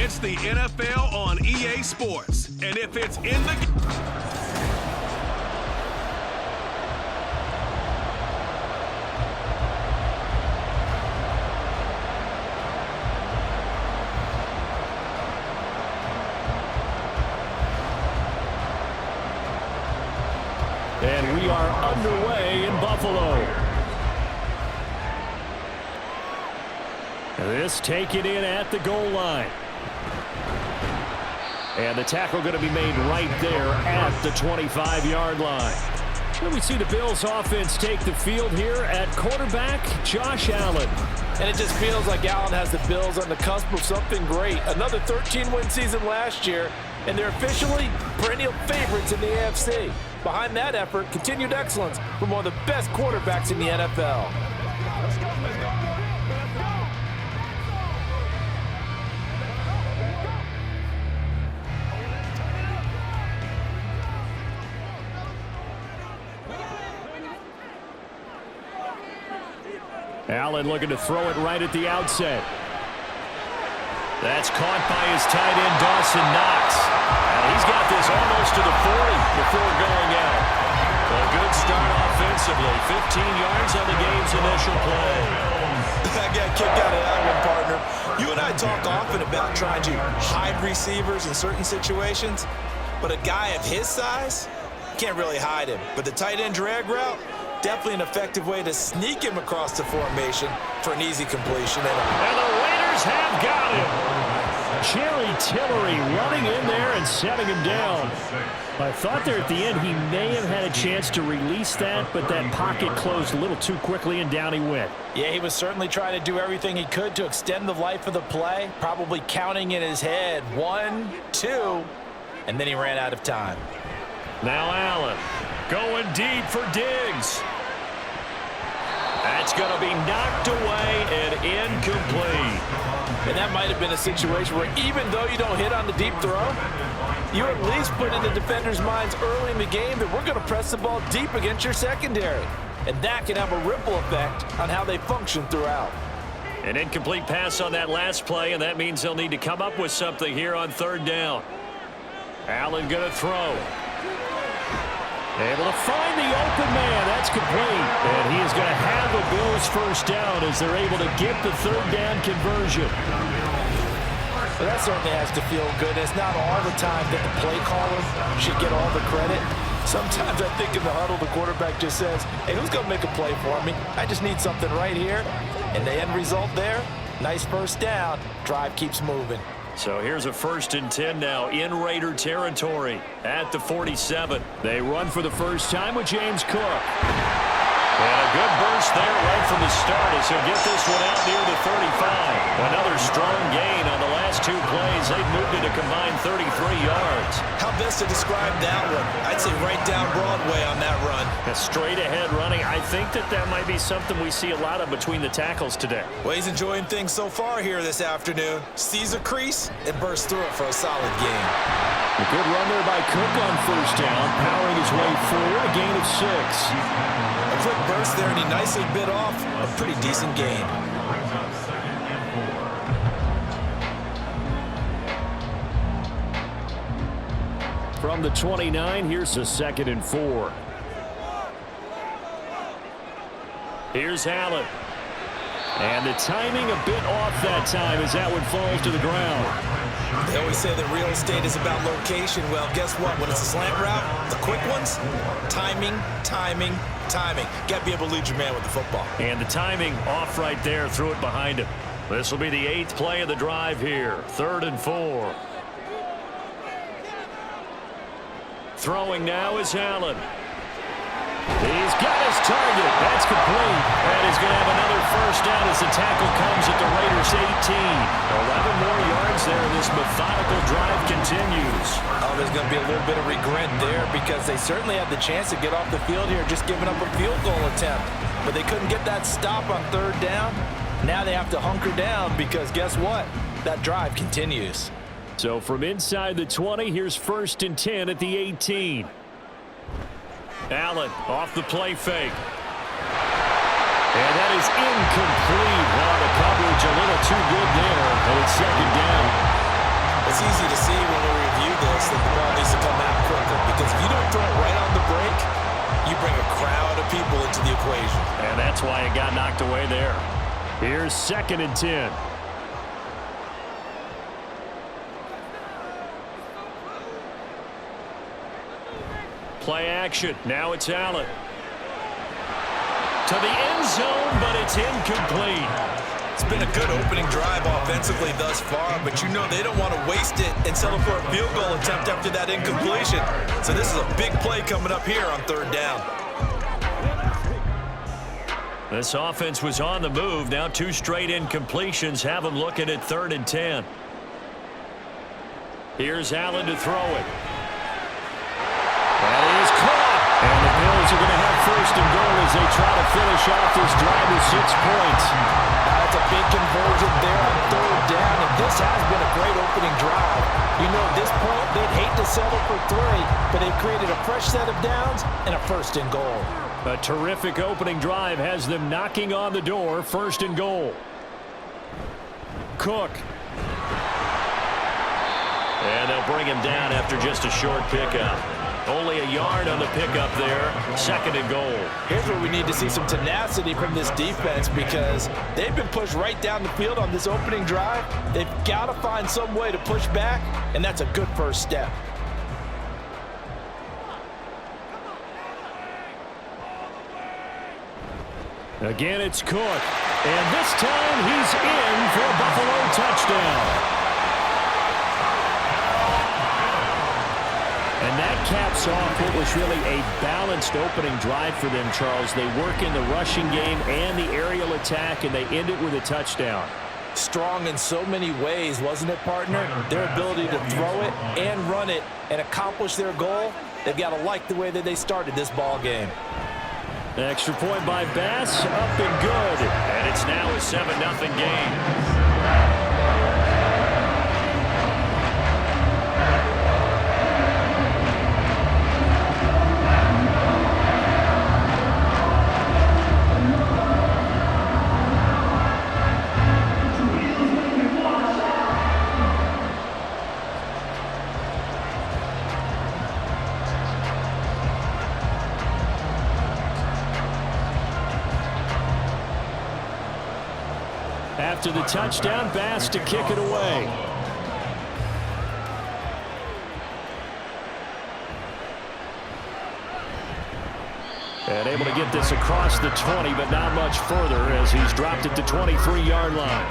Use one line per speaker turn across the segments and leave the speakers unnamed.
It's the NFL on EA Sports. And if it's in the...
And we are underway in Buffalo. This taken in at the goal line. And the tackle going to be made right there at the 25-yard line. And we see the Bills offense take the field here at quarterback, Josh Allen.
And it just feels like Allen has the Bills on the cusp of something great. Another 13-win season last year, and they're officially perennial favorites in the AFC. Behind that effort, continued excellence from one of the best quarterbacks in the NFL.
Allen looking to throw it right at the outset. That's caught by his tight end, Dawson Knox. And he's got this almost to the 40 before going out. A good start offensively. 15 yards on the game's initial play.
I got kicked out of that one, partner. You and I talk often about trying to hide receivers in certain situations, but a guy of his size can't really hide him. But the tight end drag route, definitely an effective way to sneak him across the formation for an easy completion.
And the Raiders have got him. Jerry Tillery running in there and setting him down. I thought there at the end he may have had a chance to release that, but that pocket closed a little too quickly and down he went.
Yeah, he was certainly trying to do everything he could to extend the life of the play, probably counting in his head 1, 2, and then he ran out of time.
Now Allen going deep for Diggs. That's going to be knocked away and incomplete.
And that might have been a situation where even though you don't hit on the deep throw, you at least put in the defenders' minds early in the game that we're going to press the ball deep against your secondary. And that can have a ripple effect on how they function throughout.
An incomplete pass on that last play, and that means they'll need to come up with something here on third down. Allen going to throw. Able to find the open man. That's complete. And he is going to have the Bills first down as they're able to get the third down conversion.
Well, that certainly has to feel good. It's not all the time that the play caller should get all the credit. Sometimes I think in the huddle, the quarterback just says, hey, who's going to make a play for me? I just need something right here. And the end result there, nice first down. Drive keeps moving.
So here's a 1st and 10 now in Raider territory at the 47. They run for the first time with James Cook. And a good burst there right from the start as he'll get this one out near the 35. Another strong gain on the last 2 plays. They've moved it a combined 33 yards.
How best to describe that one? I'd say right down Broadway on that run.
A straight ahead running. I think that might be something we see a lot of between the tackles today.
Well, he's enjoying things so far here this afternoon. Sees a crease and bursts through it for a solid gain.
A good run there by Cook on first down, powering his way forward, a gain of 6.
A quick burst there, and he nicely bit off a pretty decent gain.
From the 29, here's a 2nd and 4. Here's Allen. And the timing a bit off that time as that one falls to the ground.
They always say that real estate is about location. Well, guess what? When it's a slant route, the quick ones, timing, timing, timing. Got to be able to lead your man with the football.
And the timing off right there, threw it behind him. This will be the 8th play of the drive here. 3rd and 4. Throwing now is Allen. He's got his target. That's complete. And he's going to have another first down as the tackle comes at the Raiders' 18. 11 more yards there. This methodical drive continues.
Oh, there's going to be a little bit of regret there because they certainly had the chance to get off the field here, just giving up a field goal attempt. But they couldn't get that stop on 3rd down. Now they have to hunker down because guess what? That drive continues.
So from inside the 20, here's 1st and 10 at the 18. Allen off the play fake. And that is incomplete. Wow, the coverage a little too good there, and it's 2nd down.
It's easy to see when we review this that the ball needs to come out quicker, because if you don't throw it right on the break, you bring a crowd of people into the equation.
And that's why it got knocked away there. Here's 2nd and 10. Play action. Now it's Allen. To the end zone, but it's incomplete.
It's been a good opening drive offensively thus far, but you know they don't want to waste it and settle for a field goal attempt after that incompletion. So this is a big play coming up here on 3rd down.
This offense was on the move. Now 2 straight incompletions have them looking at 3rd and 10. Here's Allen to throw it. That is caught. And the Bills are going to have 1st and goal as they try to finish off this drive with 6 points.
That's a big conversion there on 3rd down, and this has been a great opening drive. You know, at this point, they'd hate to settle for 3, but they've created a fresh set of downs and a 1st and goal.
A terrific opening drive has them knocking on the door. 1st and goal. Cook. And they'll bring him down after just a short pickup. Only a yard on the pickup there. 2nd and goal.
Here's where we need to see some tenacity from this defense, because they've been pushed right down the field on this opening drive. They've got to find some way to push back, and that's a good first step.
Again, it's Cook. And this time he's in for a Buffalo touchdown. And that caps off what was really a balanced opening drive for them, Charles. They work in the rushing game and the aerial attack, and they end it with a touchdown.
Strong in so many ways, wasn't it, partner? Their ability to throw it and run it and accomplish their goal, they've got to like the way that they started this ball game.
An extra point by Bass, up and good. And it's now a 7-0 game. After the touchdown, Bass to kick it away. And able to get this across the 20, but not much further as he's dropped it to 23-yard line.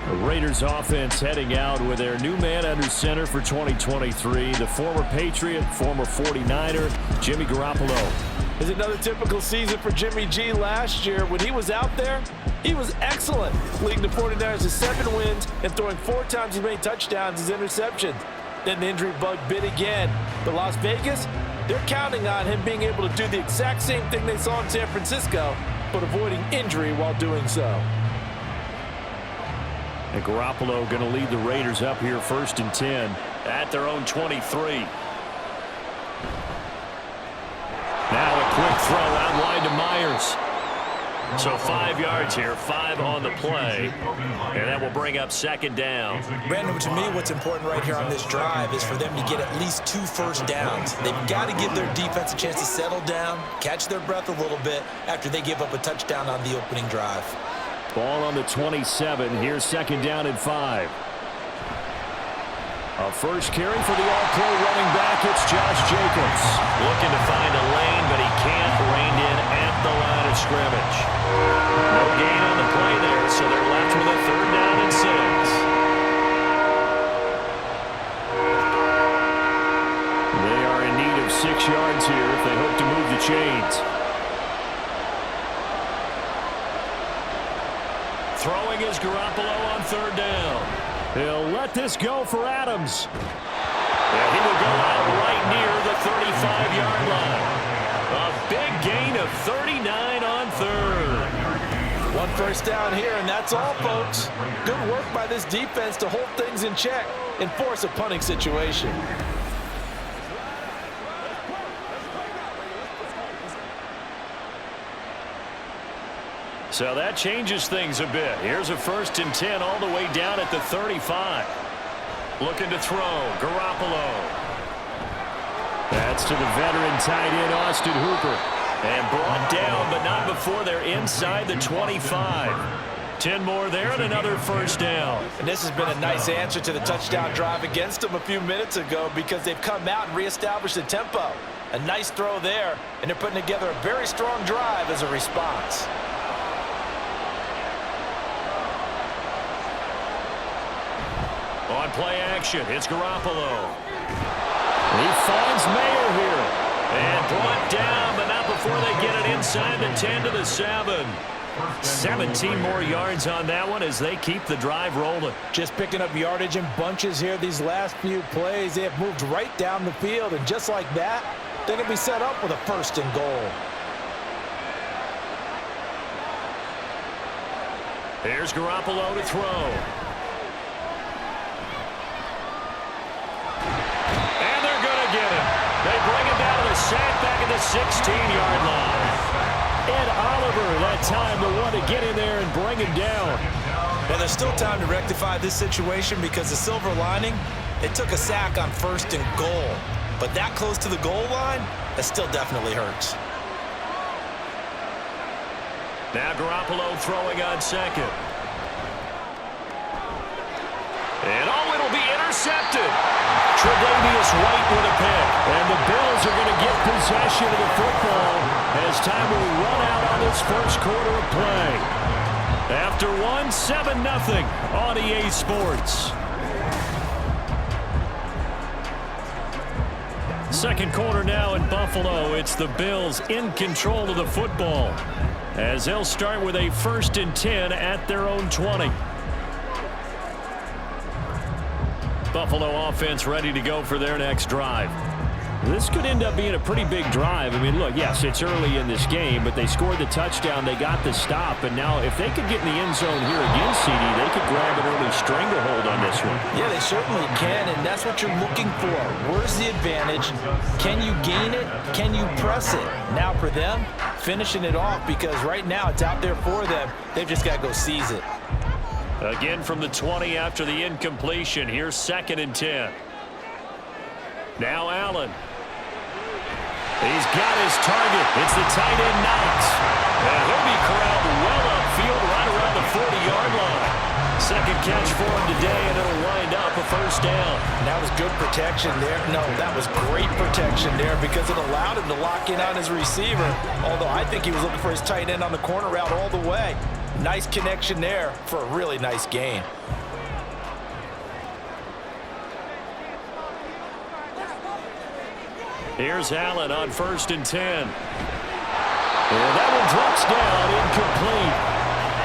The Raiders offense heading out with their new man under center for 2023, the former Patriot, former 49er, Jimmy Garoppolo.
It's another typical season for Jimmy G. Last year, when he was out there, he was excellent, leading the 49ers to 7 wins and throwing 4 times as many touchdowns as interceptions. Then the injury bug bit again. But Las Vegas, they're counting on him being able to do the exact same thing they saw in San Francisco, but avoiding injury while doing so.
And Garoppolo going to lead the Raiders up here 1st and 10 at their own 23. Now a quick throw out wide to Myers. So 5 yards here, 5 on the play, and that will bring up 2nd down.
Brandon, to me, what's important right here on this drive is for them to get at least 2 first downs. They've got to give their defense a chance to settle down, catch their breath a little bit after they give up a touchdown on the opening drive.
Ball on the 27. Here's 2nd down and 5. A first carry for the all-pro running back. It's Josh Jacobs. Looking to find a lane, but he can't. Reined in at the line of scrimmage. No gain on the play there, so they're left with a 3rd down and 6. They are in need of 6 yards here if they hope to move the chains. Throwing is Garoppolo on 3rd down. He'll let this go for Adams. And he will go out right near the 35-yard line. A big gain of 39 on 3rd.
1 first down here, and that's all, folks. Good work by this defense to hold things in check and force a punting situation.
So that changes things a bit. Here's a 1st and 10 all the way down at the 35. Looking to throw. Garoppolo. That's to the veteran tight end, Austin Hooper. And brought down, but not before they're inside the 25. 10 more there and another 1st down.
And this has been a nice answer to the touchdown drive against them a few minutes ago because they've come out and reestablished the tempo. A nice throw there, and they're putting together a very strong drive as a response.
On play action, it's Garoppolo. He finds Mayer here. And brought down, but not before they get it inside the 10 to the 7. 17 more yards on that one as they keep the drive rolling.
Just picking up yardage in bunches here these last few plays. They have moved right down the field, and just like that, they're going to be set up with a 1st and goal.
Here's Garoppolo to throw. And they're going to get him. They bring him down to the sack back at the 16-yard line. Ed Oliver, that time, the one to get in there and bring him down.
Well, there's still time to rectify this situation because the silver lining, they took a sack on 1st and goal. But that close to the goal line, that still definitely hurts.
Now Garoppolo throwing on 2nd. And it'll be intercepted. Tre'Davious White with a pick. And the Bills are going to get possession of the football as time will run out on this 1st quarter of play. After 7-0 on EA Sports. 2nd quarter now in Buffalo. It's the Bills in control of the football as they'll start with a 1st and 10 at their own 20. Buffalo offense ready to go for their next drive. This could end up being a pretty big drive. I mean, look, yes, it's early in this game, but they scored the touchdown, they got the stop, and now if they could get in the end zone here again, CD, they could grab an early stranglehold on this one.
Yeah, they certainly can, and that's what you're looking for. Where's the advantage? Can you gain it? Can you press it? Now for them, finishing it off, because right now it's out there for them. They've just got to go seize it.
Again from the 20 after the incompletion. Here's 2nd and 10. Now Allen. He's got his target. It's the tight end Knox. And he'll be corralled well upfield right around the 40-yard line. 2nd catch for him today, and it'll wind up a 1st down.
That was good protection there. No, that was great protection there because it allowed him to lock in on his receiver, although I think he was looking for his tight end on the corner route all the way. Nice connection there for a really nice gain.
Here's Allen on 1st and 10. And that one drops down, incomplete.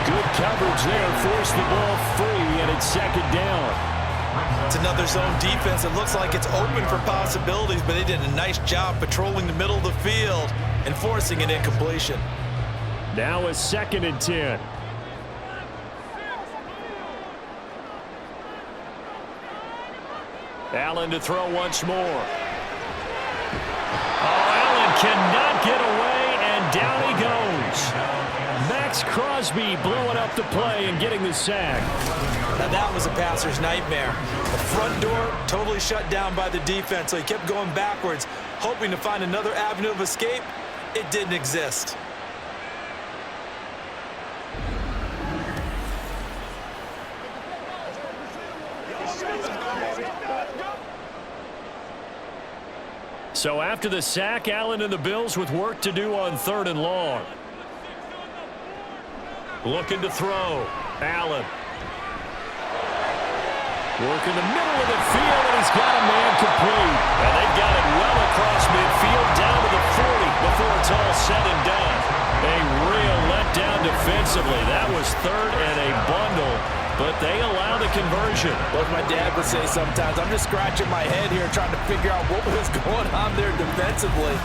Good coverage there, forced the ball free, and it's 2nd down.
It's another zone defense. It looks like it's open for possibilities, but they did a nice job patrolling the middle of the field and forcing an incompletion.
Now a 2nd and 10. Allen to throw once more. Oh, Allen cannot get away, and down he goes. Max Crosby blowing up the play and getting the sack.
Now that was a passer's nightmare. The front door totally shut down by the defense, so he kept going backwards, hoping to find another avenue of escape. It didn't exist.
So after the sack, Allen and the Bills with work to do on 3rd and long. Looking to throw. Allen. Working the middle of the field, and he's got a man complete. And they've got it well across midfield down to the 40 before it's all said and done. A real letdown defensively. That was 3rd and a bundle, but they allow the conversion.
What my dad would say sometimes, I'm just scratching my head here trying to figure out what was going on there defensively.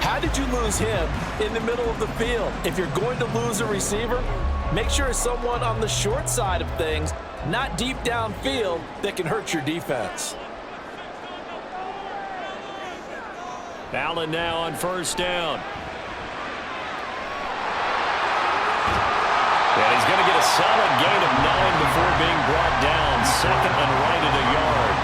How did you lose him in the middle of the field? If you're going to lose a receiver, make sure it's someone on the short side of things, not deep downfield, that can hurt your defense.
Allen now on 1st down. solid gain of 9 before being brought down. Second and right at a yard.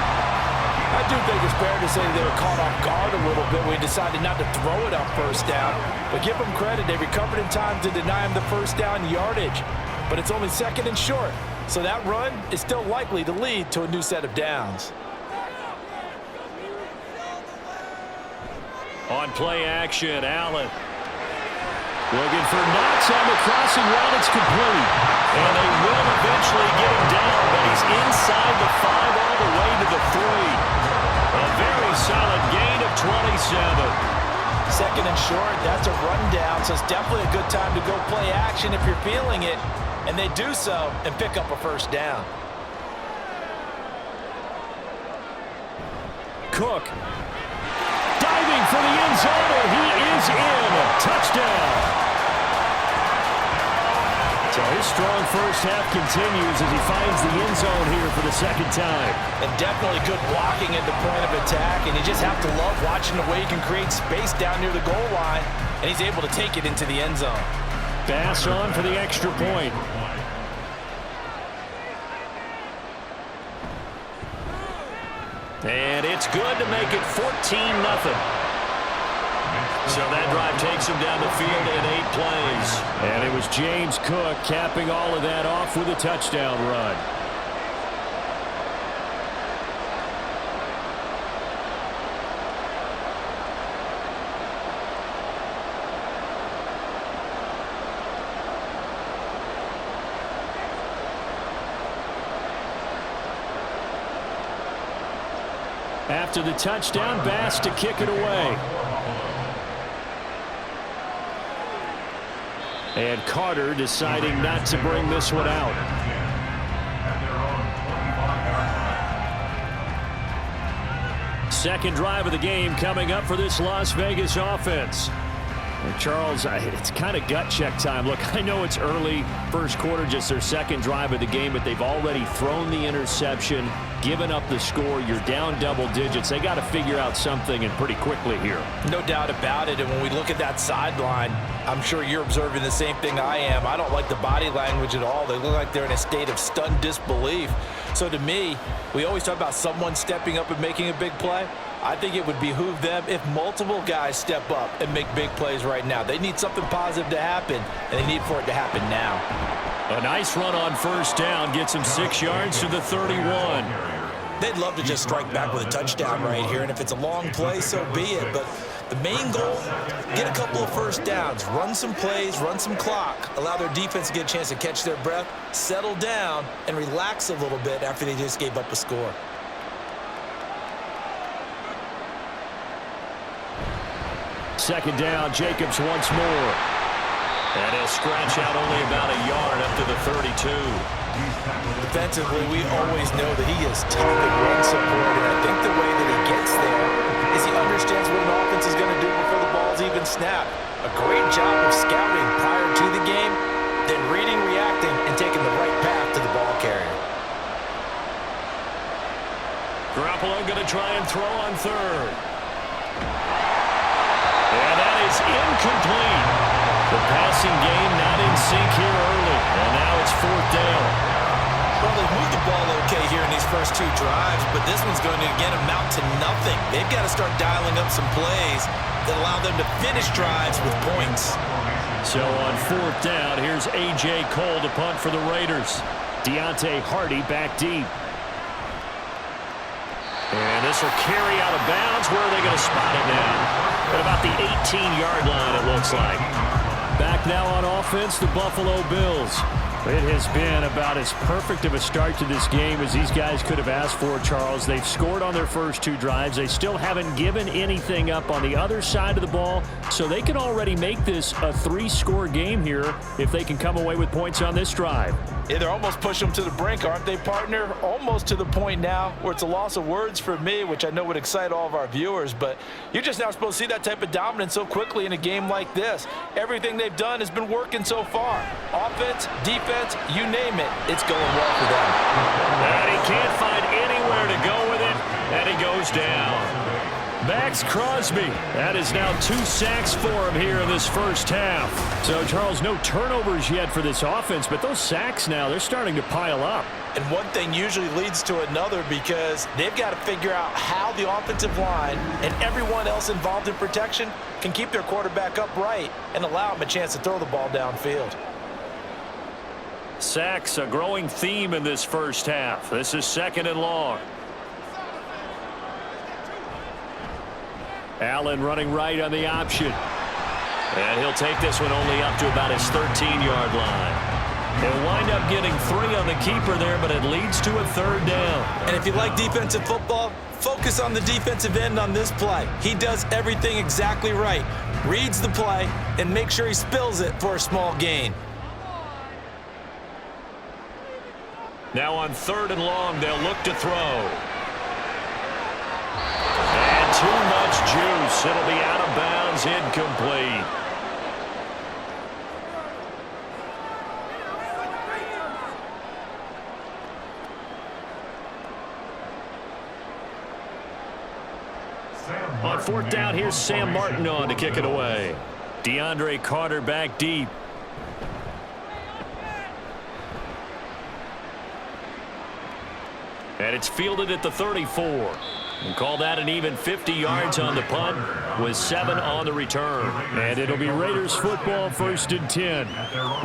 I do think it's fair to say they were caught off guard a little bit when he decided not to throw it on first down. But give them credit, they recovered in time to deny him the first down yardage. But it's only second and short, so that run is still likely to lead to a new set of downs.
On play action, Allen. Looking for Knox on the crossing route. It's complete. And they will eventually get him down, but he's inside the 5 all the way to the 3. A very solid gain of 27.
Second and short, that's a rundown, so it's definitely a good time to go play action if you're feeling it. And they do so and pick up a first down. Cook. Diving for the end zone, and he is in. Touchdown.
So his strong first half continues as he finds the end zone here for the second time.
And definitely good blocking at the point of attack, and you just have to love watching the way he can create space down near the goal line, and he's able to take it into the end zone.
Pass on for the extra point. And it's good to make it 14-0. So that drive takes him down the field in 8 plays. And it was James Cook capping all of that off with a touchdown run. After the touchdown, Bass to kick it away. And Carter deciding not to bring this one out. Second drive of the game coming up for this Las Vegas offense. And Charles, it's kind of gut check time. Look, I know it's early, first quarter, just their second drive of the game, but they've already thrown the interception, given up the score. You're down double digits. They got to figure out something, and pretty quickly here.
No doubt about it. And when we look at that sideline, I'm sure you're observing the same thing I am. I don't like the body language at all. They look like they're in a state of stunned disbelief. So to me, we always talk about someone stepping up and making a big play. I think it would behoove them if multiple guys step up and make big plays right now. They need something positive to happen, and they need for it to happen now.
A nice run on first down gets him 6 yards to the 31.
They'd love to just strike back with a touchdown right here, and if it's a long play, so be it. But the main goal, get a couple of first downs, run some plays, run some clock, allow their defense to get a chance to catch their breath, settle down, and relax a little bit after they just gave up a score.
Second down, Jacobs once more. And he'll scratch out only about a yard up to the 32.
Defensively, we always know that he is tough in run support, and I think the way that he gets there is he understands what an offense is going to do before the ball's even snapped. A great job of scouting prior to the game, then reading, reacting, and taking the right path to the ball carrier.
Garoppolo going to try and throw on third. And that is incomplete. The passing game not in sync here early. And now it's fourth down.
Well, they've moved the ball okay here in these first 2 drives, but this one's going to, again, amount to nothing. They've got to start dialing up some plays that allow them to finish drives with points.
So on fourth down, here's A.J. Cole to punt for the Raiders. Deontay Hardy back deep. And this will carry out of bounds. Where are they going to spot it now? At about the 18-yard line, it looks like. Back now on offense, the Buffalo Bills. It has been about as perfect of a start to this game as these guys could have asked for, Charles. They've scored on their first 2 drives. They still haven't given anything up on the other side of the ball, so they can already make this a 3-score game here if they can come away with points on this drive.
Yeah, they're almost pushing them to the brink, aren't they, partner? Almost to the point now where it's a loss of words for me, which I know would excite all of our viewers, but you're just now supposed to see that type of dominance so quickly in a game like this. Everything they've done has been working so far. Offense, defense, you name it, it's going well for them.
And he can't find anywhere to go with it, and he goes down. Max Crosby. That is now 2 sacks for him here in this first half. So, Charles, no turnovers yet for this offense, but those sacks now, they're starting to pile up.
And one thing usually leads to another because they've got to figure out how the offensive line and everyone else involved in protection can keep their quarterback upright and allow him a chance to throw the ball downfield.
Sacks, a growing theme in this first half. This is 2nd and long. Allen running right on the option. And he'll take this one only up to about his 13-yard line. He'll wind up getting 3 on the keeper there, but it leads to a 3rd down.
And if you like defensive football, focus on the defensive end on this play. He does everything exactly right. Reads the play and makes sure he spills it for a small gain.
Now on 3rd and long, they'll look to throw. And too much juice. It'll be out of bounds, incomplete. On 4th down, here's Sam Martin on to kick it away. DeAndre Carter back deep. And it's fielded at the 34. And call that an even 50 yards on the punt with 7 on the return. And it'll be Raiders football, 1st and 10.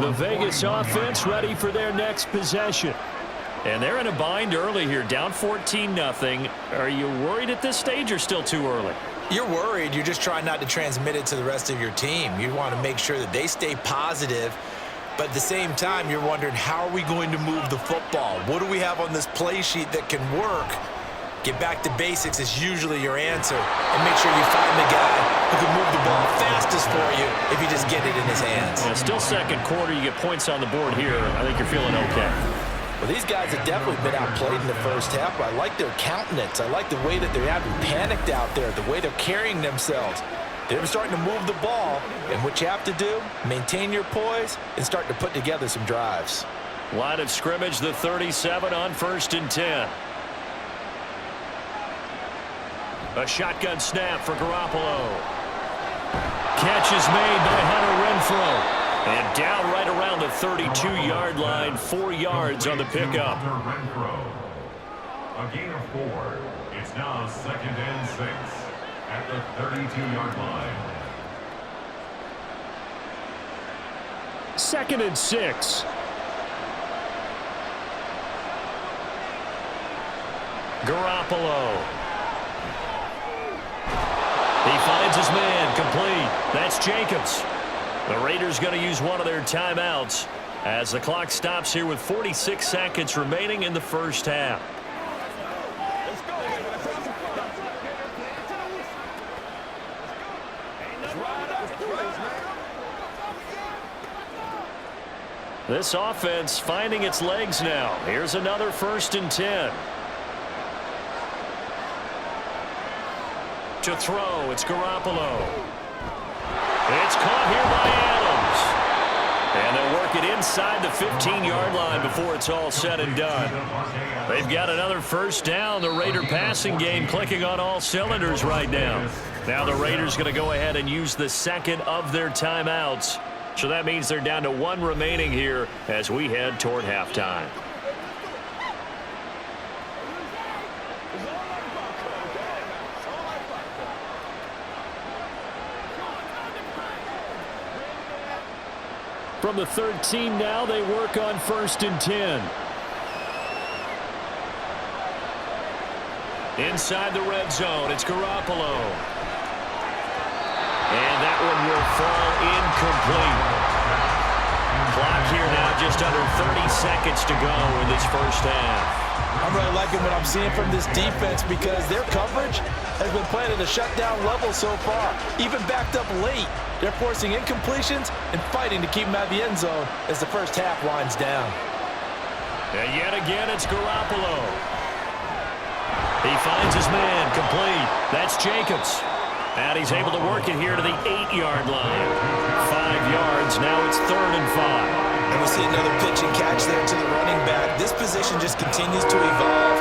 The Vegas offense ready for their next possession. And they're in a bind early here, down 14-0. Are you worried at this stage or still too early?
You're worried. You're just trying not to transmit it to the rest of your team. You want to make sure that they stay positive. But at the same time, you're wondering, how are we going to move the football? What do we have on this play sheet that can work? Get back to basics is usually your answer. And make sure you find the guy who can move the ball fastest for you if you just get it in his hands.
Yeah, still 2nd quarter. You get points on the board here. I think you're feeling okay.
Well, these guys have definitely been outplayed in the first half, but I like their countenance. I like the way that they're having panicked out there, the way they're carrying themselves. They're starting to move the ball, and what you have to do, maintain your poise and start to put together some drives.
Line of scrimmage, the 37 on 1st and 10. A shotgun snap for Garoppolo. Catch is made by Hunter Renfrow. And down right around the 32-yard line, 4 yards on the pickup.
A gain of 4. It's now 2nd and 6 at the 32-yard line.
2nd and 6. Garoppolo. He finds his man, complete. That's Jacobs. The Raiders going to use one of their timeouts as the clock stops here with 46 seconds remaining in the first half. This offense finding its legs now. Here's another 1st and 10. To throw, it's Garoppolo. It's caught here by Adams. And they'll work it inside the 15-yard line before it's all said and done. They've got another 1st down. The Raider passing game clicking on all cylinders right now. Now the Raiders going to go ahead and use the 2nd of their timeouts. So that means they're down to 1 remaining here as we head toward halftime. From the 13 now, they work on 1st and 10. Inside the red zone, it's Garoppolo. And that one will fall incomplete. Clock here now, just under 30 seconds to go in this first half.
I'm really liking what I'm seeing from this defense because their coverage has been playing at a shutdown level so far. Even backed up late, they're forcing incompletions and fighting to keep them out of the end zone as the first half winds down.
And yet again, it's Garoppolo. He finds his man, complete. That's Jacobs. And he's able to work it here to the 8-yard line. 5 yards, now it's 3rd and 5.
And we see another pitch and catch there to the running back. This position just continues to evolve.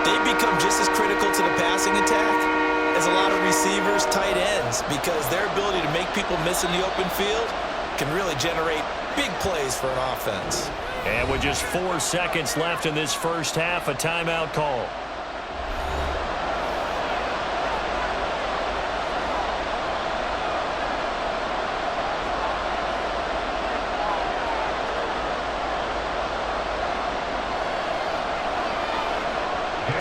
They become just as critical to the passing attack as a lot of receivers, tight ends, because their ability to make people miss in the open field can really generate big plays for an offense.
And with just 4 seconds left in this first half, a timeout call.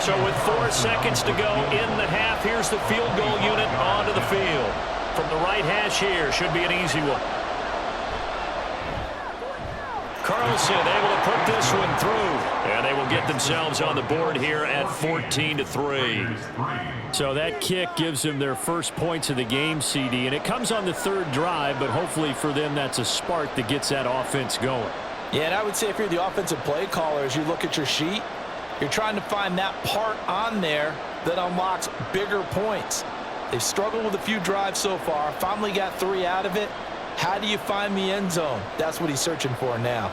So with 4 seconds to go in the half, here's the field goal unit onto the field. From the right hash here, should be an easy one. Carlson able to put this one through. And they will get themselves on the board here at 14-3. So that kick gives them their first points of the game, CD. And it comes on the third drive, but hopefully for them that's a spark that gets that offense going.
Yeah, and I would say if you're the offensive play caller, as you look at your sheet, you're trying to find that part on there that unlocks bigger points. They've struggled with a few drives so far, finally got 3 out of it. How do you find the end zone? That's what he's searching for now.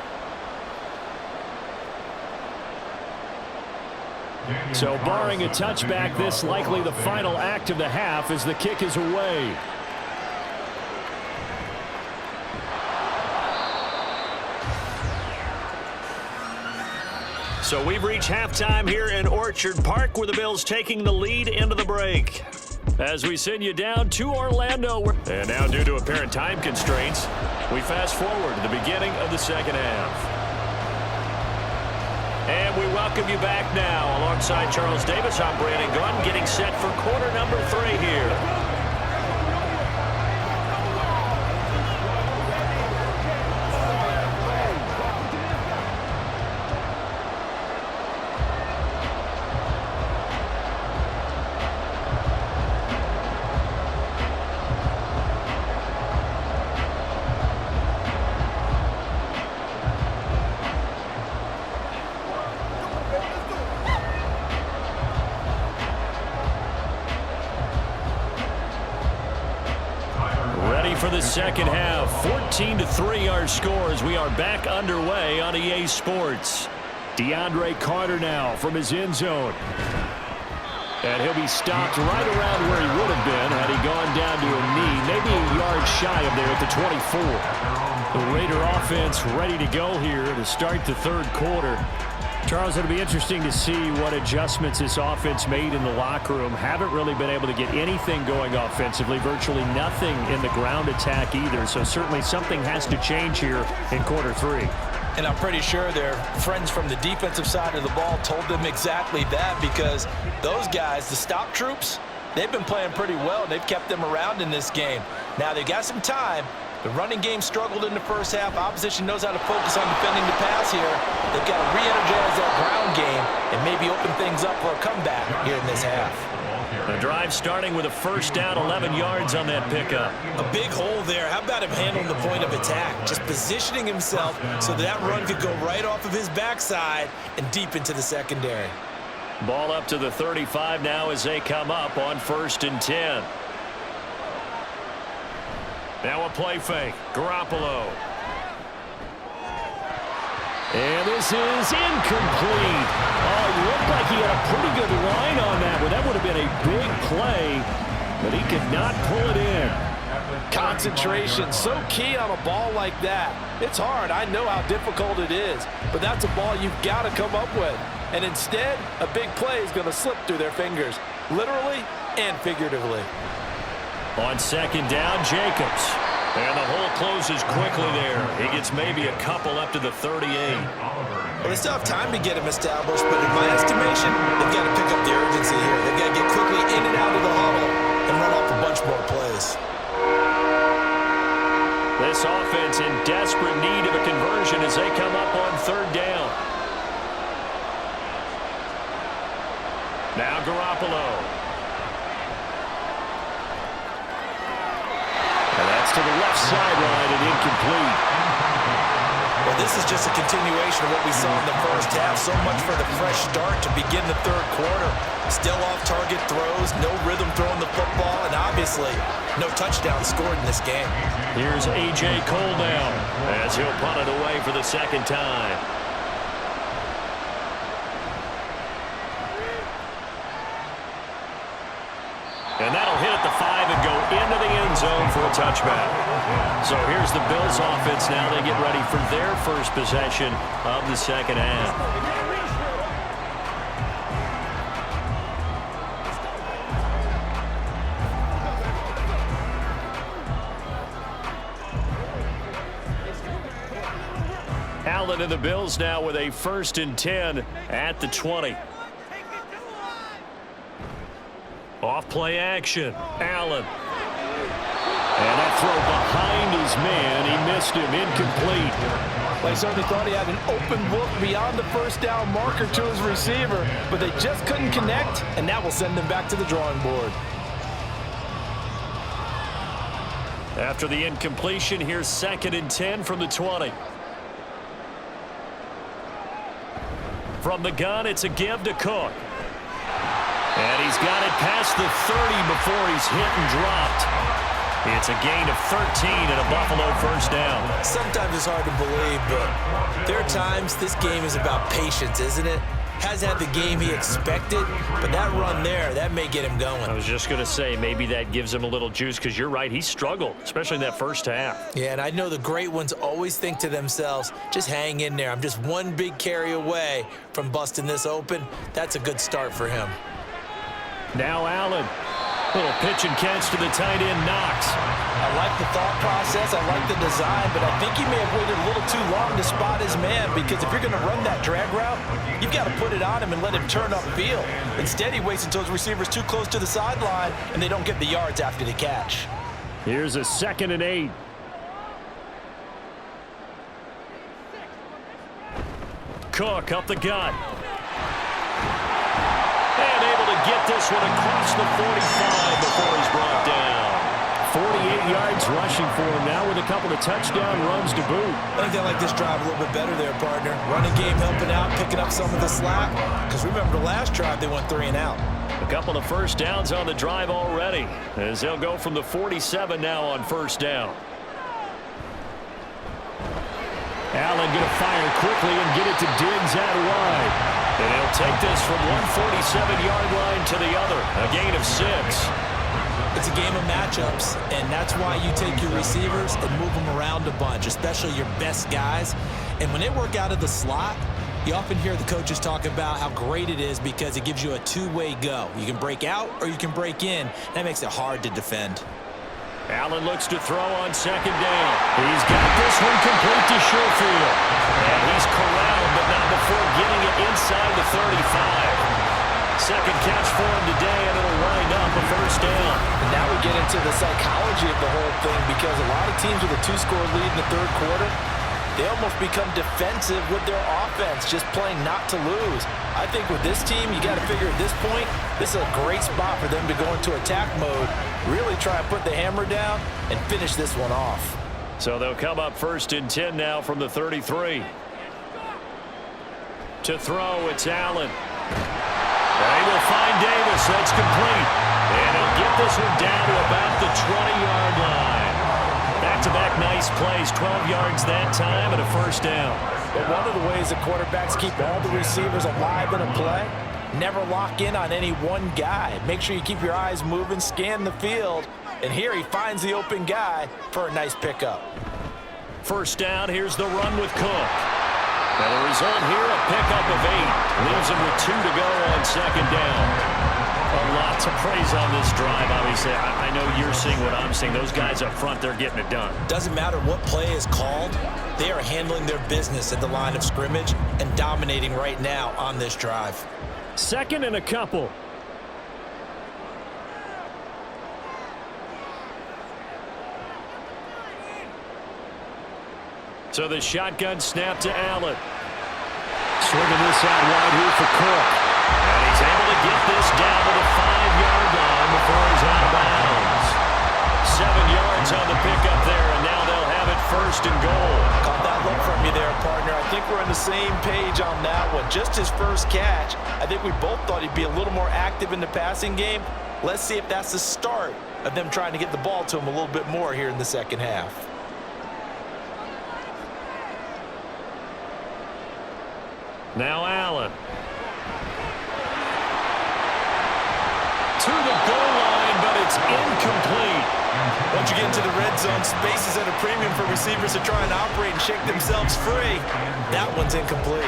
So barring a touchback, this likely the final act of the half as the kick is away. So we've reached halftime here in Orchard Park, where the Bills taking the lead into the break. As we send you down to Orlando. And now, due to apparent time constraints, we fast forward to the beginning of the second half. And we welcome you back now. Alongside Charles Davis, I'm Brandon Gunn, getting set for quarter number 3 here. For the second half, 14-3 our scores. We are back underway on EA Sports. DeAndre Carter now from his end zone. And he'll be stopped right around where he would have been had he gone down to a knee, maybe a yard shy of there at the 24. The Raider offense ready to go here to start the third quarter. Charles, it'll be interesting to see what adjustments this offense made in the locker room. Haven't really been able to get anything going offensively, virtually nothing in the ground attack either. So certainly something has to change here in quarter 3.
And I'm pretty sure their friends from the defensive side of the ball told them exactly that, because those guys, the stop troops, they've been playing pretty well. They've kept them around in this game. Now they've got some time. The running game struggled in the first half. Opposition knows how to focus on defending the pass here. They've got to re-energize that ground game and maybe open things up for a comeback here in this half.
The drive starting with a first down, 11 yards on that pickup.
A big hole there. How about him handling the point of attack? Just positioning himself so that run could go right off of his backside and deep into the secondary.
Ball up to the 35 now as they come up on 1st and 10. Now a play fake. Garoppolo. And this is incomplete. Oh, it looked like he had a pretty good line on that one. That would have been a big play, but he could not pull it in.
Concentration, so key on a ball like that. It's hard. I know how difficult it is, but that's a ball you've got to come up with. And instead, a big play is going to slip through their fingers, literally and figuratively.
On 2nd down, Jacobs. And the hole closes quickly there. He gets maybe a couple up to the 38.
Well, they still have time to get him established, but in my estimation, they've got to pick up the urgency here. They've got to get quickly in and out of the huddle and run off a bunch more plays.
This offense in desperate need of a conversion as they come up on 3rd down. Now Garoppolo. And that's to the left sideline and incomplete.
Well, this is just a continuation of what we saw in the first half. So much for the fresh start to begin the third quarter. Still off-target throws, no rhythm throwing the football, and obviously no touchdown scored in this game.
Here's A.J. Cole now as he'll punt it away for the 2nd time. And that'll hit at the 5 and go into the end zone for a touchback. So here's the Bills offense now. They get ready for their first possession of the second half. Allen and the Bills now with a 1st and 10 at the 20. Off play action. Allen. And that throw behind his man. He missed him. Incomplete.
They certainly thought he had an open look beyond the first down marker to his receiver, but they just couldn't connect, and that will send them back to the drawing board.
After the incompletion, here's 2nd and 10 from the 20. From the gun, it's a give to Cook. And he's got it past the 30 before he's hit and dropped. It's a gain of 13 and a Buffalo 1st down.
Sometimes it's hard to believe, but there are times this game is about patience, isn't it? Hasn't had the game he expected, but that run there, that may get him going.
I was just going to say, maybe that gives him a little juice, because you're right, he struggled, especially in that first half.
Yeah, and I know the great ones always think to themselves, just hang in there. I'm just one big carry away from busting this open. That's a good start for him.
Now Allen. Little pitch and catch to the tight end, Knox.
I like the thought process. I like the design, but I think he may have waited a little too long to spot his man, because if you're going to run that drag route, you've got to put it on him and let him turn upfield. Instead, he waits until his receiver's too close to the sideline, and they don't get the yards after the catch.
Here's a 2nd and 8. Cook up the gut. And able to get this one across the 45 before he's brought down. 48 yards rushing for him now with a couple of touchdown runs to boot.
I think they like this drive a little bit better there, partner. Running game helping out, picking up some of the slack. Because remember, the last drive they went 3 and out.
A couple of 1st downs on the drive already, as they'll go from the 47 now on 1st down. Allen going to fire quickly and get it to Diggs out wide. And he'll take this from one 47-yard line to the other. A gain of 6.
It's a game of matchups, and that's why you take your receivers and move them around a bunch, especially your best guys. And when they work out of the slot, you often hear the coaches talk about how great it is because it gives you a two-way go. You can break out or you can break in. That makes it hard to defend.
Allen looks to throw on 2nd down. He's got this one complete to Sherfield. And he's corralled, but not before getting it inside the 35. 2nd catch for him today, and it'll wind up a 1st down.
And now we get into the psychology of the whole thing, because a lot of teams with a 2-score lead in the 3rd quarter, they almost become defensive with their offense, just playing not to lose. I think with this team, you got to figure at this point, this is a great spot for them to go into attack mode, really try and put the hammer down and finish this one off.
So they'll come up 1st and 10 now from the 33. To throw, it's Allen. They will find Davis. That's complete. And he'll get this one down to about the 20-yard line. Back-to-back nice plays, 12 yards that time, and a 1st down.
But one of the ways that quarterbacks keep all the receivers alive in a play, never lock in on any one guy. Make sure you keep your eyes moving, scan the field, and here he finds the open guy for a nice pickup.
1st down, here's the run with Cook. And the result here, a pickup of 8. Leaves him with 2 to go on 2nd down. Lots of praise on this drive, obviously. I know you're seeing what I'm seeing. Those guys up front, they're getting it done.
Doesn't matter what play is called. They are handling their business at the line of scrimmage and dominating right now on this drive.
2nd and a couple. So the shotgun snap to Allen. Swinging this out wide here for Cook. And he's able to get this down to the 5-yard line before he's out of bounds. 7 yards on the pickup there, and now they'll have it 1st and goal.
Caught that look from you there, partner. I think we're on the same page on that one. Just his first catch, I think we both thought he'd be a little more active in the passing game. Let's see if that's the start of them trying to get the ball to him a little bit more here in the 2nd half.
Now Allen. To the goal line, but It's incomplete.
Once you get into the red zone, space is at a premium for receivers to try and operate and shake themselves free. That one's incomplete.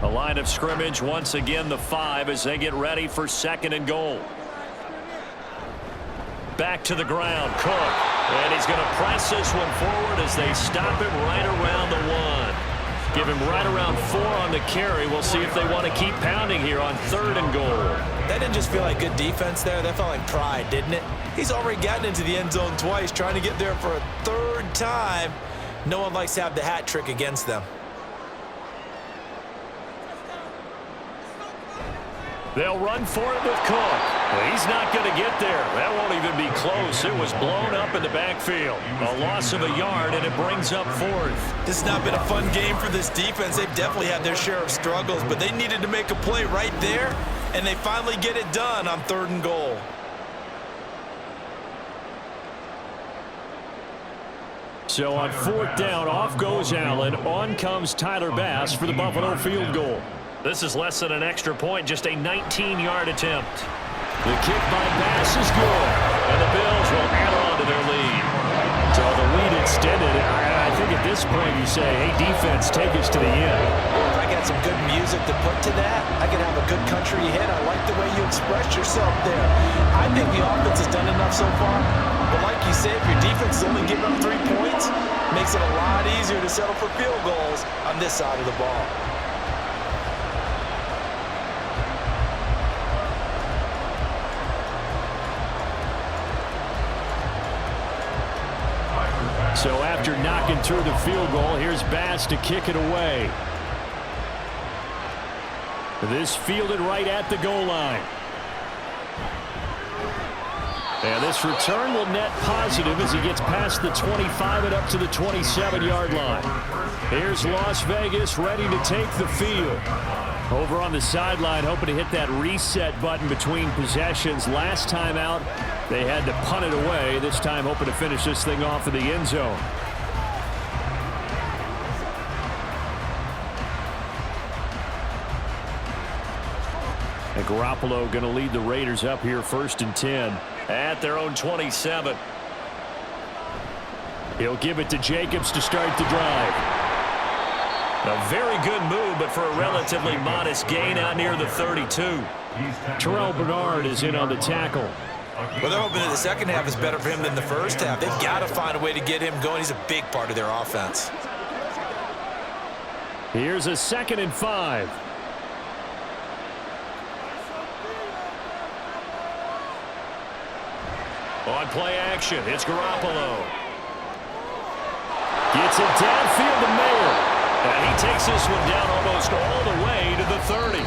The line of scrimmage once again the 5 as they get ready for 2nd and goal. Back to the ground, Cook. And he's going to press this one forward as they stop him right around the 1. Give him right around 4 on the carry. We'll see if they want to keep pounding here on 3rd and goal.
That didn't just feel like good defense there. That felt like pride, didn't it? He's already gotten into the end zone twice, trying to get there for a 3rd time. No one likes to have the hat trick against them.
They'll run for it with Cook. Well, he's not going to get there. That won't even be close. It was blown up in the backfield. A loss of a yard, and it brings up 4th.
This has not been a fun game for this defense. They've definitely had their share of struggles, but they needed to make a play right there, and they finally get it done on 3rd and goal.
So on 4th down, off goes Allen. On comes Tyler Bass for the Buffalo field goal. This is less than an extra point, just a 19-yard attempt. The kick by Bass is good, and the Bills will add on to their lead. So the lead extended. I think at this point you say, hey, defense, take us to the end.
If I got some good music to put to that, I could have a good country hit. I like the way you expressed yourself there. I think the offense has done enough so far. But like you said, if your defense is only giving up 3 points, makes it a lot easier to settle for field goals on this side of the ball.
So after knocking through the field goal, here's Bass to kick it away. This fielded right at the goal line. And this return will net positive as he gets past the 25 and up to the 27-yard line. Here's Las Vegas ready to take the field. Over on the sideline, hoping to hit that reset button between possessions. Last time out, they had to punt it away. This time, hoping to finish this thing off in the end zone. And Garoppolo going to lead the Raiders up here 1st and 10 at their own 27. He'll give it to Jacobs to start the drive. A very good move, but for a relatively modest gain out near the 32. Terrell Bernard is in on the tackle.
Well, they're hoping that the second half is better for him than the first half. They've got to find a way to get him going. He's a big part of their offense.
Here's a 2nd and 5. On play action, it's Garoppolo. Gets it downfield to Mayer. And he takes this one down almost all the way to the 30.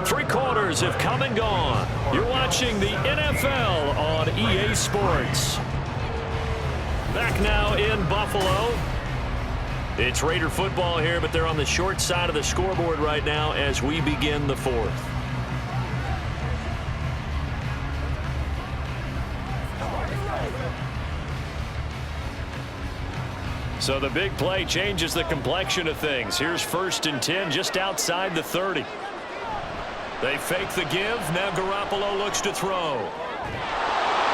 3 quarters have come and gone. You're watching the NFL on EA Sports. Back now in Buffalo. It's Raider football here, but they're on the short side of the scoreboard right now as we begin the 4th. So the big play changes the complexion of things. Here's 1st and 10 just outside the 30. They fake the give. Now Garoppolo looks to throw.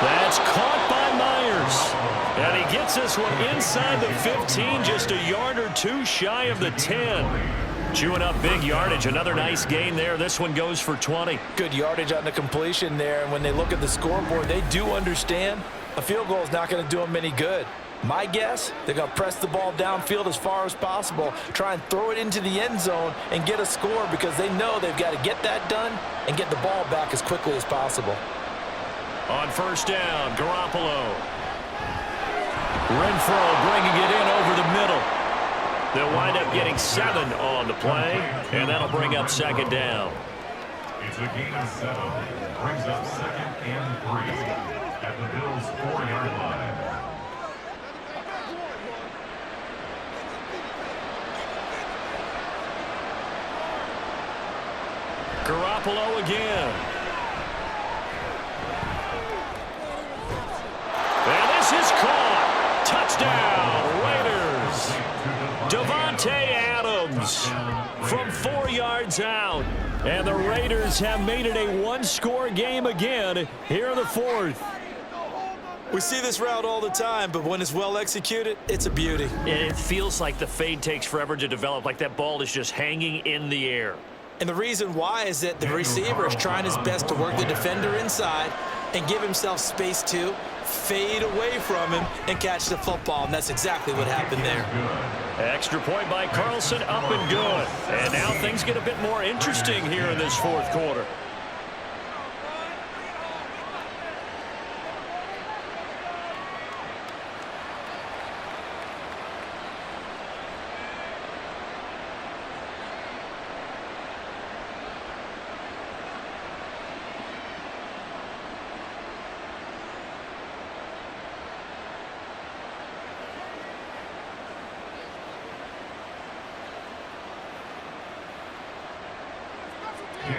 That's caught by Myers. And he gets this one inside the 15, just a yard or 2 shy of the 10. Chewing up big yardage. Another nice gain there. This one goes for 20.
Good yardage on the completion there. And when they look at the scoreboard, they do understand a field goal is not going to do them any good. My guess, they're going to press the ball downfield as far as possible, try and throw it into the end zone and get a score because they know they've got to get that done and get the ball back as quickly as possible.
On 1st down, Garoppolo. Renfro bringing it in over the middle. They'll wind up getting 7 on the play, and that'll bring up 2nd down.
It's a gain of 7. Brings up 2nd and 3 at the Bills' 4-yard line.
Garoppolo again. And this is caught. Touchdown, Raiders. Davante Adams from 4 yards. out. And the Raiders have made it a one-score game again here in the fourth.
We see this route all the time, but when it's well executed, it's a beauty.
It feels like the fade takes forever to develop, like that ball is just hanging in the air.
And the reason why is that the receiver is trying his best to work the defender inside and give himself space to fade away from him and catch the football, and that's exactly what happened there.
Extra point by Carlson, up and good. And now things get a bit more interesting here in this fourth quarter.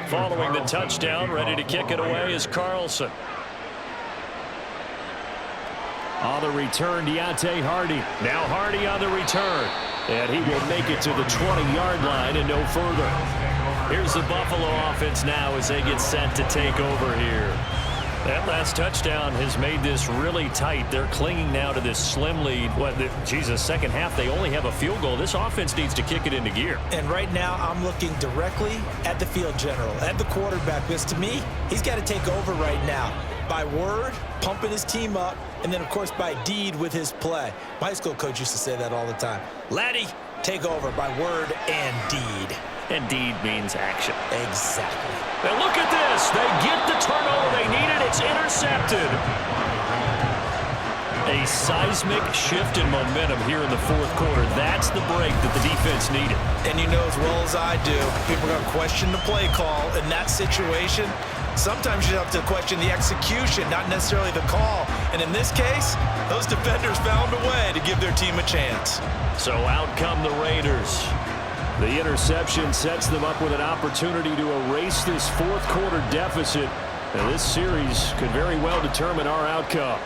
Following the touchdown, ready to kick it away is Carlson. On the return, Deontay Hardy. Now Hardy on the return. And he will make it to the 20-yard line and no further. Here's the Buffalo offense now as they get set to take over here. That last touchdown has made this really tight. They're clinging now to this slim lead. Second half, they only have a field goal. This offense needs to kick it into gear.
And right now, I'm looking directly at the field general, at the quarterback, because to me, he's got to take over right now. By word, pumping his team up, and then, of course, by deed with his play. My high school coach used to say that all the time. Laddie, take over by word and deed.
And deed means action.
Exactly.
And look at this. They get the turnover they needed. It's intercepted. A seismic shift in momentum here in the fourth quarter. That's the break that the defense needed.
And you know as well as I do, people are going to question the play call in that situation. Sometimes you have to question the execution, not necessarily the call. And in this case, those defenders found a way to give their team a chance.
So out come the Raiders. The interception sets them up with an opportunity to erase this fourth quarter deficit. And this series could very well determine our outcome.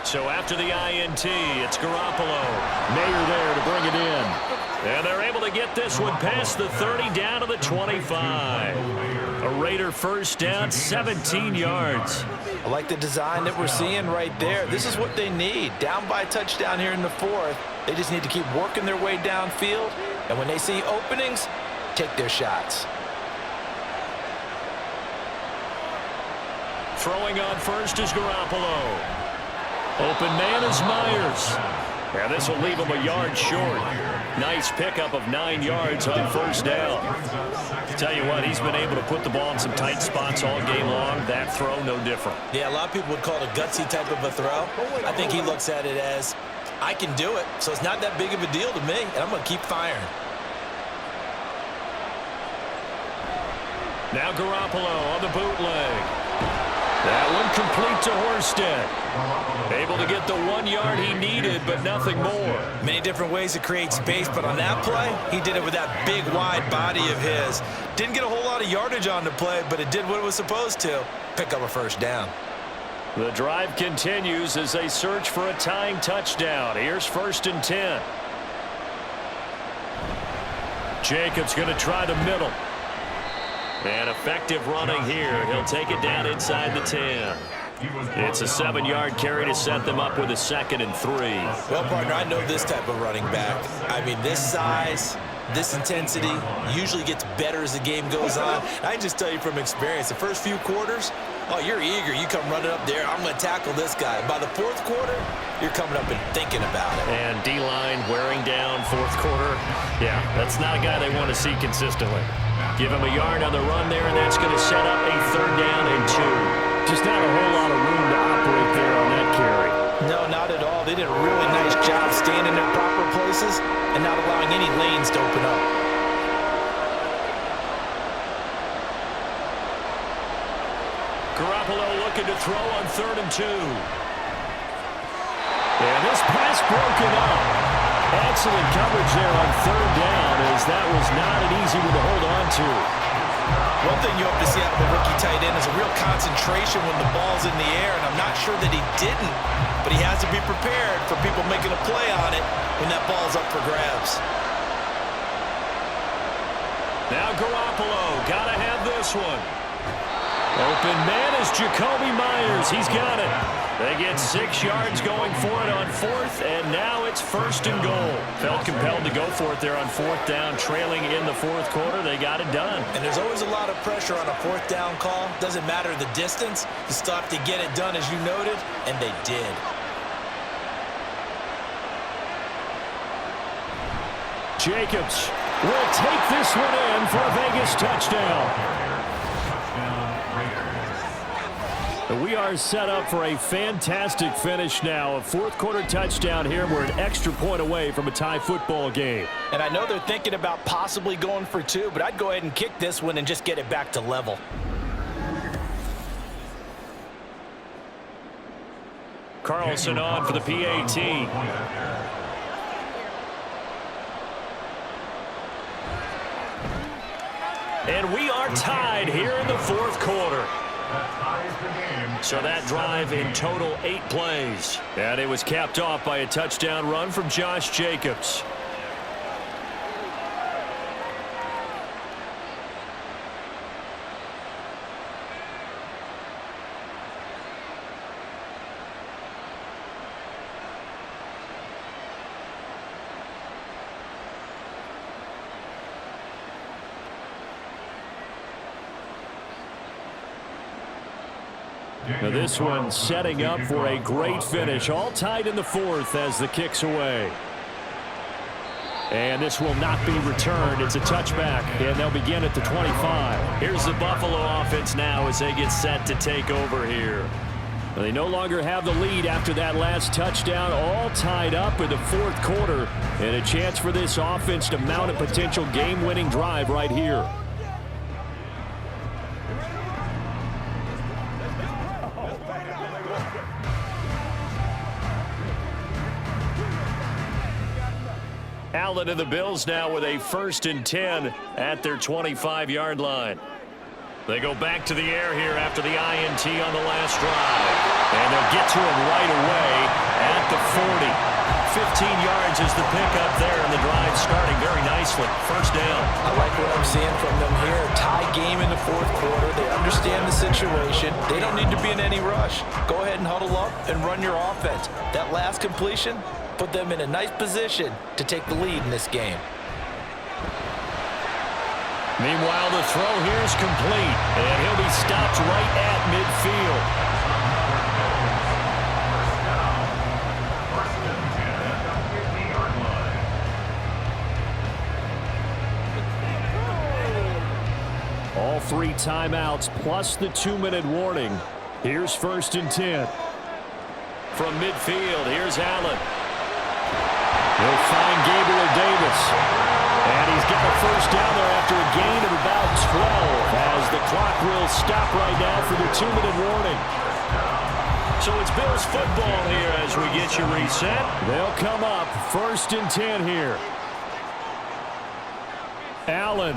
So after the INT, it's Garoppolo. Mayer there to bring it in. And they're able to get this one past the 30 down to the 25. A Raider first down, 17 yards.
I like the design that we're seeing right there. This is what they need. Down by a touchdown here in the fourth. They just need to keep working their way downfield. And when they see openings, take their shots.
Throwing on first is Garoppolo. Open man is Myers. And this will leave him a yard short. Nice pickup of 9 yards on first down. Tell you what, he's been able to put the ball in some tight spots all game long. That throw, no different.
Yeah, a lot of people would call it a gutsy type of a throw. I think he looks at it as, I can do it, so it's not that big of a deal to me, and I'm going to keep firing.
Now Garoppolo on the bootleg. That one complete to Horsted. Able to get the 1 yard he needed, but nothing more.
Many different ways to create space, but on that play, he did it with that big, wide body of his. Didn't get a whole lot of yardage on the play, but it did what it was supposed to. Pick up a first down.
The drive continues as they search for a tying touchdown. Here's 1st and 10. Jacobs going to try the middle. And effective running here. He'll take it down inside the 10. It's a 7-yard carry to set them up with a 2nd and 3.
Well, partner, I know this type of running back. I mean, this size, this intensity usually gets better as the game goes on. I can just tell you from experience, the first few quarters, oh, you're eager. You come running up there, I'm going to tackle this guy. By the fourth quarter, you're coming up and thinking about it.
And D-line wearing down fourth quarter. Yeah, that's not a guy they want to see consistently. Give him a yard on the run there, and that's going to set up a 3rd down and 2. Just not a whole lot of room to operate there on that carry.
No, not at all. They did a really nice job staying in their proper places and not allowing any lanes to open up.
Garoppolo looking to throw on 3rd and 2. And this pass broken up. Excellent coverage there on 3rd down, as that was not an easy one to hold on to.
One thing you hope to see out of a rookie tight end is a real concentration when the ball's in the air, and I'm not sure that he didn't, but he has to be prepared for people making a play on it when that ball's up for grabs.
Now Garoppolo, gotta have this one. Open man is Jacoby Myers. He's got it. They get 6 yards going for it on 4th, and now it's 1st and goal. Felt compelled to go for it there on 4th down, trailing in the 4th quarter. They got it done.
And there's always a lot of pressure on a 4th down call. Doesn't matter the distance. You stop to get it done, as you noted, and they did.
Jacobs will take this one in for a Vegas touchdown. We are set up for a fantastic finish now. A 4th quarter touchdown here. We're an extra point away from a tie football game.
And I know they're thinking about possibly going for 2, but I'd go ahead and kick this one and just get it back to level.
Carlson on for the PAT. And we are tied here in the 4th quarter. So that drive in total 8 plays. And it was capped off by a touchdown run from Josh Jacobs. Now this one setting up for a great finish. All tied in the 4th as the kick's away. And this will not be returned. It's a touchback, and they'll begin at the 25. Here's the Buffalo offense now as they get set to take over here. They no longer have the lead after that last touchdown. All tied up in the 4th quarter. And a chance for this offense to mount a potential game-winning drive right here. Allen and the Bills now with a 1st and 10 at their 25-yard line. They go back to the air here after the INT on the last drive. And they'll get to him right away at the 40. 15 yards is the pickup there, and the drive starting very nicely. 1st down.
I like what I'm seeing from them here. Tie game in the 4th quarter. They understand the situation. They don't need to be in any rush. Go ahead and huddle up and run your offense. That last completion put them in a nice position to take the lead in this game.
Meanwhile, the throw here is complete, and he'll be stopped right at midfield. All 3 timeouts plus the 2-minute warning. Here's 1st and 10. From midfield, here's Allen. He'll find Gabriel Davis. And he's got a 1st down there after a gain of about 12 as the clock will stop right now for the 2-minute warning. So it's Bills football here as we get you reset. They'll come up 1st and 10 here. Allen.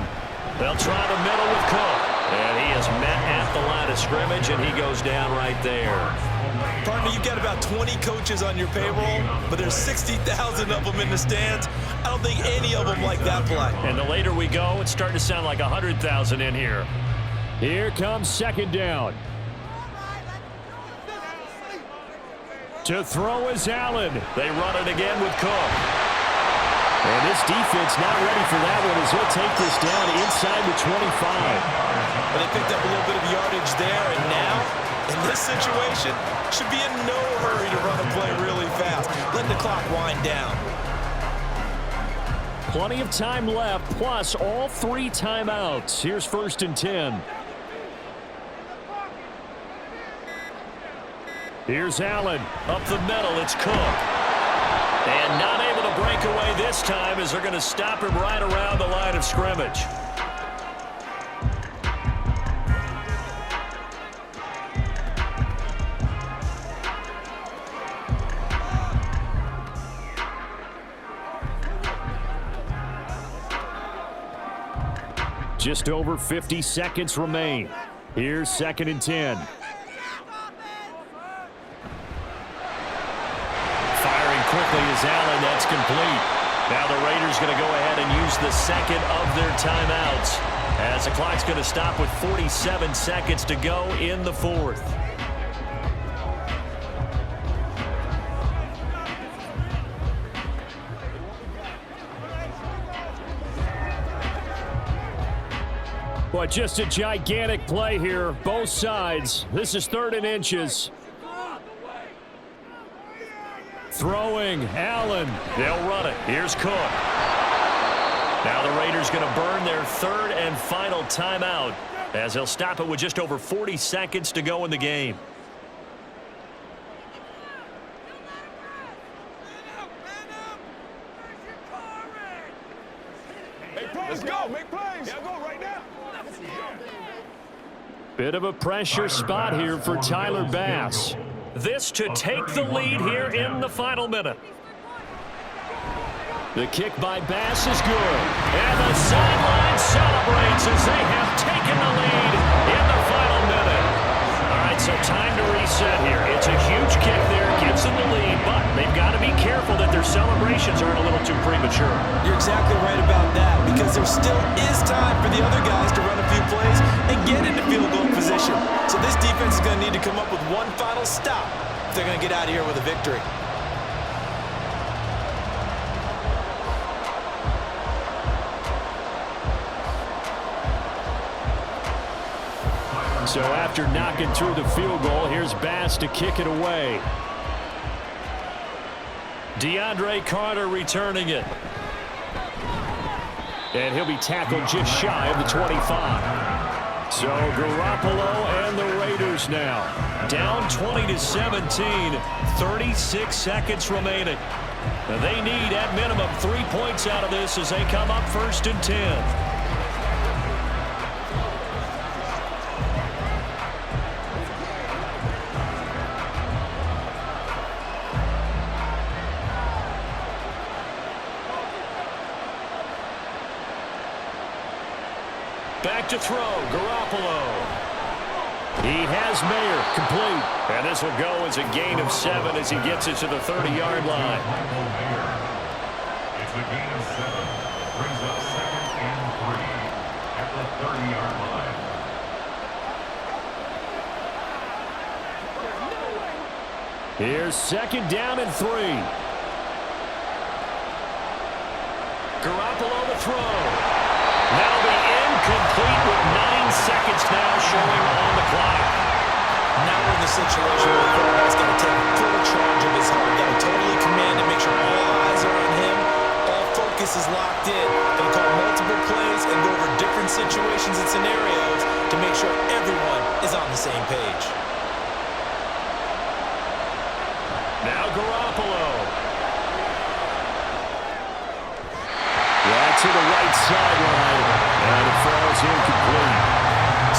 They'll try the middle with Cook. And he is met at the line of scrimmage, and he goes down right there.
Partner, you've got about 20 coaches on your payroll, but there's 60,000 of them in the stands. I don't think any of them like that play.
And the later we go, it's starting to sound like 100,000 in here. Here comes 2nd down. To throw is Allen. They run it again with Cook. And this defense not ready for that one as he'll take this down inside the 25.
But they picked up a little bit of yardage there, and now, in this situation, should be in no hurry to run a play really fast. Let the clock wind down.
Plenty of time left, plus all 3 timeouts. Here's 1st and 10. Here's Allen. Up the middle, it's Cook. And not able to break away this time as they're going to stop him right around the line of scrimmage. Just over 50 seconds remain. Here's 2nd and 10. Firing quickly is Allen. That's complete. Now the Raiders going to go ahead and use the second of their timeouts, as the clock's going to stop with 47 seconds to go in the 4th. But just a gigantic play here, both sides. This is 3rd and inches. Throwing, Allen. They'll run it. Here's Cook. Now the Raiders going to burn their 3rd and final timeout, as they'll stop it with just over 40 seconds to go in the game.
Let's go. Make plays. Yeah, go right now.
Bit of a pressure spot here for Tyler Bass. This to take the lead here in the final minute. The kick by Bass is good. And the sideline celebrates as they have taken the lead in the final minute. All right, so time to reset here. It's a huge kick there, gives them the lead, but they've got to be careful that their celebrations aren't a little too premature.
You're exactly right about that, because there still is time for the other guys to run a few plays and get into field goal position. So this defense is going to need to come up with one final stop if they're going to get out of here with a victory.
So after knocking through the field goal, here's Bass to kick it away. DeAndre Carter returning it. And he'll be tackled just shy of the 25. So Garoppolo and the Raiders now down 20-17, 36 seconds remaining. They need at minimum 3 points out of this as they come up 1st and 10. Back to throw, Garoppolo. He has Mayer complete. And this will go as a gain of 7 as he gets it to the 30-yard line.
It's a gain of 7. Brings up 2nd and 3 at the 30-yard line.
Here's 2nd down and 3. Garoppolo to throw. That'll be incomplete with 9 seconds now showing on the clock.
Now we're in the situation where the quarterback's got to take full charge of his heart. Got to totally command and make sure all eyes are on him. All focus is locked in. Going to call multiple plays and go over different situations and scenarios to make sure everyone is on the same page.
Now Garoppolo. To the right sideline, and it falls incomplete.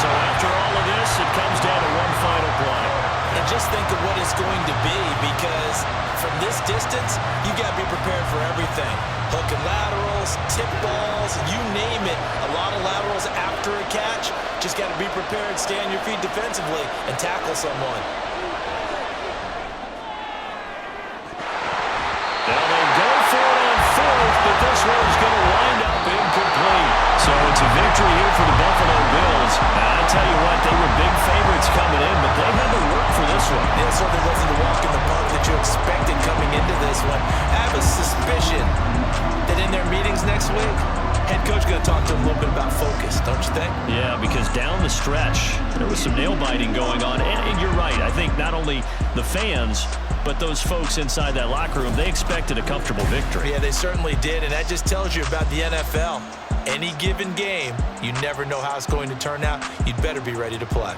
So after all of this, it comes down to one final play.
And just think of what it's going to be, because from this distance, you got to be prepared for everything. Hook and laterals, tip balls, you name it. A lot of laterals after a catch. Just got to be prepared, stay on your feet defensively, and tackle someone.
Now they go for it on 4th, but this one's going to wind up incomplete. So it's a victory here for the Buffalo Bills. Now, I tell you what, they were big favorites coming in, but they had to work for this one.
It certainly wasn't the walk in the park that you expected coming into this one. I have a suspicion that in their meetings next week, head coach going to talk to them a little bit about focus, don't you think?
Yeah, because down the stretch, there was some nail-biting going on. And you're right. I think not only the fans, but those folks inside that locker room, they expected a comfortable victory.
Yeah, they certainly did, and that just tells you about the NFL. Any given game, you never know how it's going to turn out. You'd better be ready to play.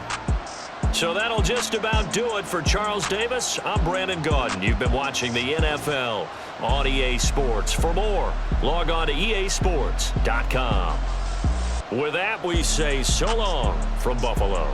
So that'll just about do it for Charles Davis. I'm Brandon Gaudin. You've been watching the NFL on EA Sports. For more, log on to easports.com. With that, we say so long from Buffalo.